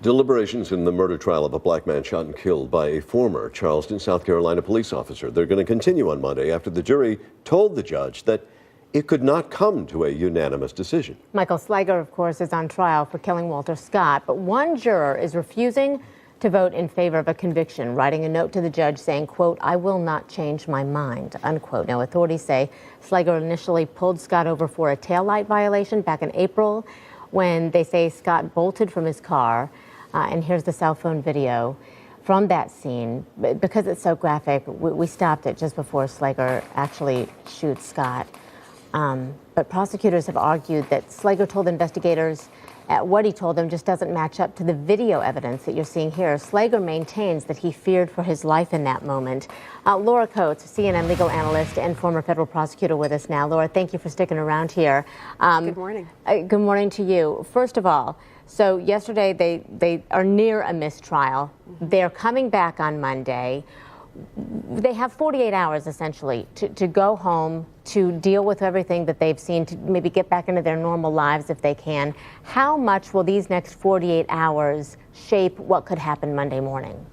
Deliberations in the murder trial of a black man shot and killed by a former Charleston, South Carolina police officer. They're going to continue on Monday after the jury told the judge that it could not come to a unanimous decision. Michael Slager, of course, is on trial for killing Walter Scott, but one juror is refusing to vote in favor of a conviction, writing a note to the judge saying, quote, "I will not change my mind," unquote. Now, authorities say Slager initially pulled Scott over for a taillight violation back in April when they say Scott bolted from his car. And here's the cell phone video from that scene. Because it's so graphic, we stopped it just before Slager actually shoots Scott. But prosecutors have argued that Slager told investigators what he told them just doesn't match up to the video evidence that you're seeing here. Slager maintains that he feared for his life in that moment. Laura Coates, CNN legal analyst and former federal prosecutor with us now. Laura, thank you for sticking around here. Good morning. Good morning to you. First of all, so yesterday they are near a mistrial. They're coming back on Monday. They have 48 hours essentially to go home, to deal with everything that they've seen, to maybe get back into their normal lives if they can. How much will these next 48 hours shape what could happen Monday morning?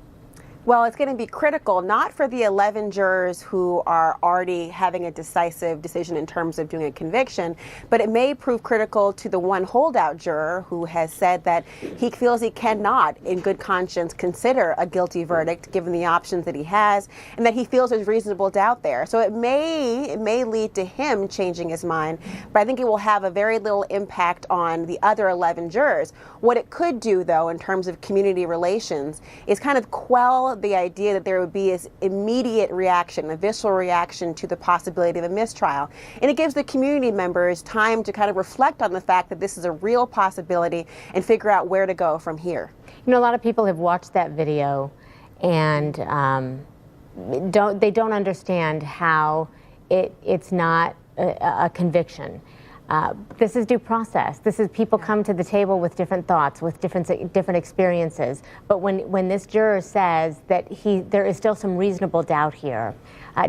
Well, it's going to be critical, not for the 11 jurors who are already having a decisive decision in terms of doing a conviction, but it may prove critical to the one holdout juror who has said that he feels he cannot, in good conscience, consider a guilty verdict given the options that he has, and that he feels there's reasonable doubt there. So it may lead to him changing his mind, but I think it will have a very little impact on the other 11 jurors. What it could do, though, in terms of community relations, is kind of quell the idea that there would be this immediate reaction, a visceral reaction to the possibility of a mistrial. And it gives the community members time to kind of reflect on the fact that this is a real possibility and figure out where to go from here. You know, a lot of people have watched that video and they don't understand how it's not a conviction. This is due process. This is people come to the table with different thoughts, with different experiences. But when this juror says that there is still some reasonable doubt here,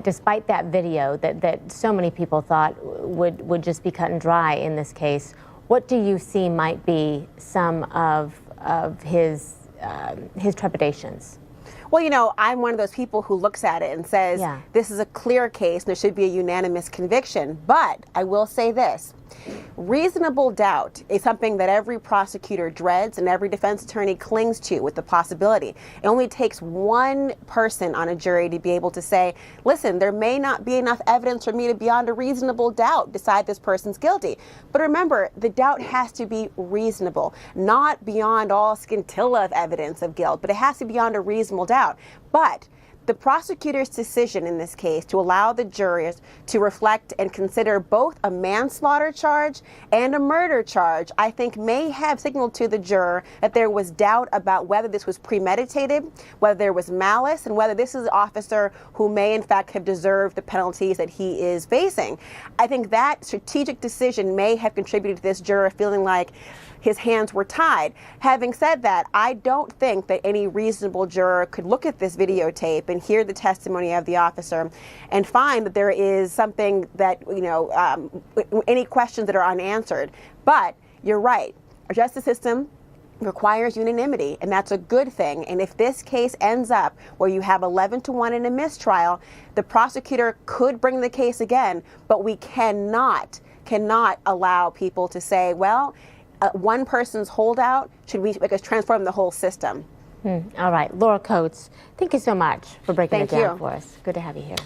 despite that video that so many people thought would just be cut and dry in this case, what do you see might be some of his trepidations? Well, you know, I'm one of those people who looks at it and says, this is a clear case and there should be a unanimous conviction. But I will say this. Reasonable doubt is something that every prosecutor dreads and every defense attorney clings to with the possibility. It only takes one person on a jury to be able to say, listen, there may not be enough evidence for me to beyond a reasonable doubt decide this person's guilty. But remember, the doubt has to be reasonable, not beyond all scintilla of evidence of guilt, but it has to be beyond a reasonable doubt. But the prosecutor's decision in this case to allow the jurors to reflect and consider both a manslaughter charge and a murder charge, I think may have signaled to the juror that there was doubt about whether this was premeditated, whether there was malice, and whether this is an officer who may in fact have deserved the penalties that he is facing. I think that strategic decision may have contributed to this juror feeling like his hands were tied. Having said that, I don't think that any reasonable juror could look at this videotape and hear the testimony of the officer and find that there is something that, you know, any questions that are unanswered. But you're right, our justice system requires unanimity, and that's a good thing. And if this case ends up where you have 11-1 in a mistrial, the prosecutor could bring the case again, but we cannot allow people to say, well, one person's holdout should we transform the whole system. All right, Laura Coates, thank you so much for breaking it down for us. Good to have you here.